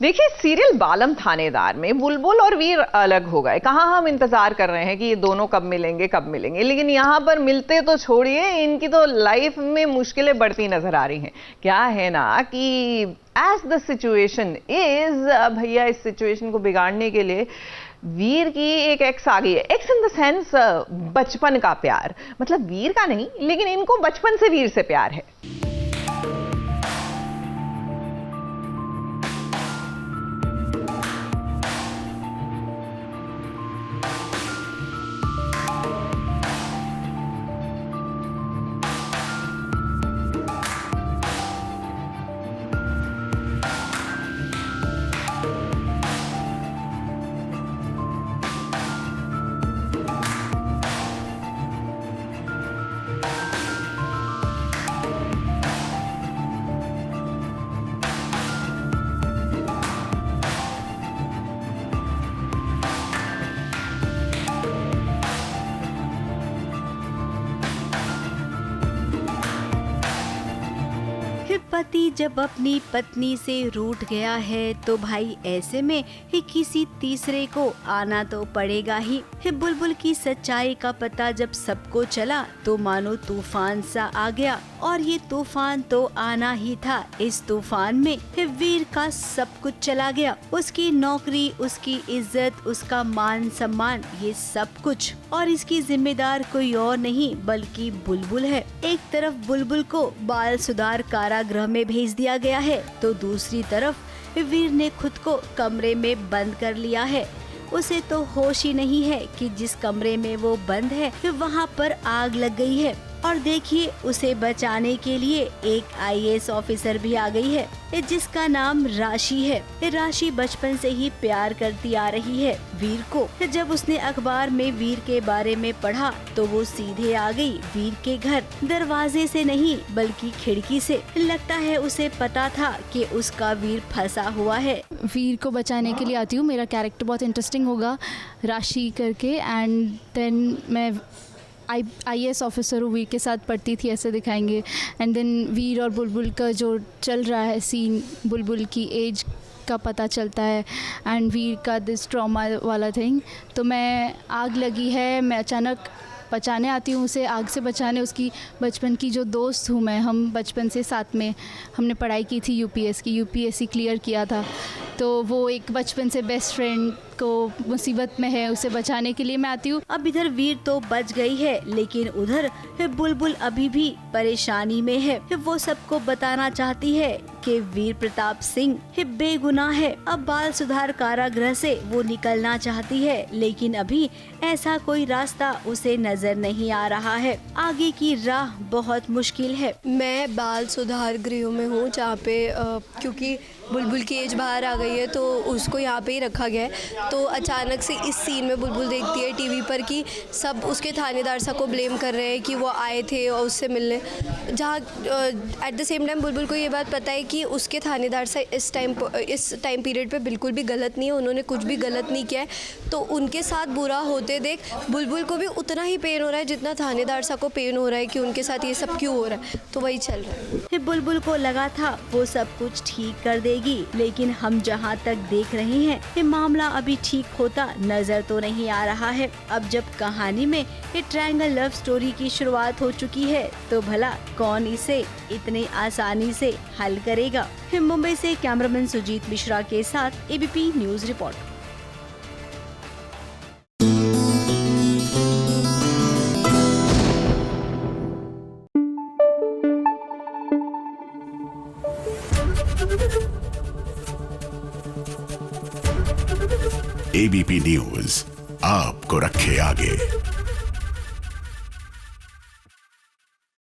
देखिए, सीरियल बालम थानेदार में बुलबुल और वीर अलग हो गए। कहाँ हम इंतजार कर रहे हैं कि ये दोनों कब मिलेंगे, लेकिन यहाँ पर मिलते तो छोड़िए, इनकी तो लाइफ में मुश्किलें बढ़ती नजर आ रही हैं। क्या है ना कि एज द सिचुएशन इज, भैया इस सिचुएशन को बिगाड़ने के लिए वीर की एक एक्स आ गई है। एक्स इन द सेंस बचपन का प्यार, मतलब वीर का नहीं, लेकिन इनको बचपन से वीर से प्यार है। पति जब अपनी पत्नी से रूठ गया है तो भाई ऐसे में ही किसी तीसरे को आना तो पड़ेगा ही। बुलबुल की सच्चाई का पता जब सबको चला तो मानो तूफान सा आ गया, और ये तूफान तो आना ही था। इस तूफान में वीर का सब कुछ चला गया, उसकी नौकरी, उसकी इज्जत, उसका मान सम्मान, ये सब कुछ। और इसकी जिम्मेदार कोई और नहीं बल्कि बुलबुल है। एक तरफ बुलबुल को बाल सुधार कारागृह में भेज दिया गया है तो दूसरी तरफ वीर ने खुद को कमरे में बंद कर लिया है। उसे तो होश ही नहीं है कि जिस कमरे में वो बंद है वहाँ पर आग लग गई है। और देखिए, उसे बचाने के लिए एक आईएएस ऑफिसर भी आ गई है जिसका नाम राशि है। राशि बचपन से ही प्यार करती आ रही है वीर को। जब उसने अखबार में वीर के बारे में पढ़ा तो वो सीधे आ गई वीर के घर, दरवाजे से नहीं बल्कि खिड़की से। लगता है उसे पता था कि उसका वीर फंसा हुआ है। वीर को बचाने के लिए आती हूँ, मेरा कैरेक्टर बहुत इंटरेस्टिंग होगा राशि करके। एंड देन मैं आईएएस ऑफिसर हूँ, वीर के साथ पढ़ती थी, ऐसे दिखाएंगे। एंड देन वीर और बुलबुल का जो चल रहा है सीन, बुलबुल की एज का पता चलता है एंड वीर का दिस ट्रॉमा वाला थिंग। तो मैं आग लगी है, मैं अचानक बचाने आती हूँ उसे, आग से बचाने। उसकी बचपन की जो दोस्त हूँ मैं, हम बचपन से साथ में हमने पढ़ाई की थी यूपीएससी क्लियर किया था। तो वो एक बचपन से बेस्ट फ्रेंड को मुसीबत में है, उसे बचाने के लिए मैं आती हूँ। अब इधर वीर तो बच गई है, लेकिन उधर बुलबुल अभी भी परेशानी में है। वो सबको बताना चाहती है कि वीर प्रताप सिंह बेगुनाह है। अब बाल सुधार कारागृह से वो निकलना चाहती है, लेकिन अभी ऐसा कोई रास्ता उसे नजर नहीं आ रहा है। आगे की राह बहुत मुश्किल है। मैं बाल सुधार गृह में हूँ, जहाँ पे क्योंकि बुलबुल की एज बाहर आ गई है तो उसको यहाँ पे ही रखा गया है। तो अचानक से इस सीन में बुलबुल देखती है टीवी पर कि सब उसके थानेदार सा को ब्लेम कर रहे हैं कि वो आए थे और उससे मिलने, जहाँ एट द सेम टाइम बुलबुल को ये बात पता है कि उसके थानेदार सा इस टाइम पीरियड पे बिल्कुल भी गलत नहीं है, उन्होंने कुछ भी गलत नहीं किया है। तो उनके साथ बुरा होते देख बुलबुल को भी उतना ही पेन हो रहा है जितना थानेदार सा को पेन हो रहा है कि उनके साथ ये सब क्यों हो रहा है। तो वही चल रहा है। बुलबुल को लगा था वो सब कुछ ठीक कर देगी, लेकिन हम जहाँ तक देख रहे हैं ये मामला अभी ठीक होता नजर तो नहीं आ रहा है। अब जब कहानी में ये ट्रायंगल लव स्टोरी की शुरुआत हो चुकी है तो भला कौन इसे इतने आसानी से हल करेगा। मुंबई से कैमरामैन सुजीत मिश्रा के साथ ABP news report. ABP news आपको रखे आगे।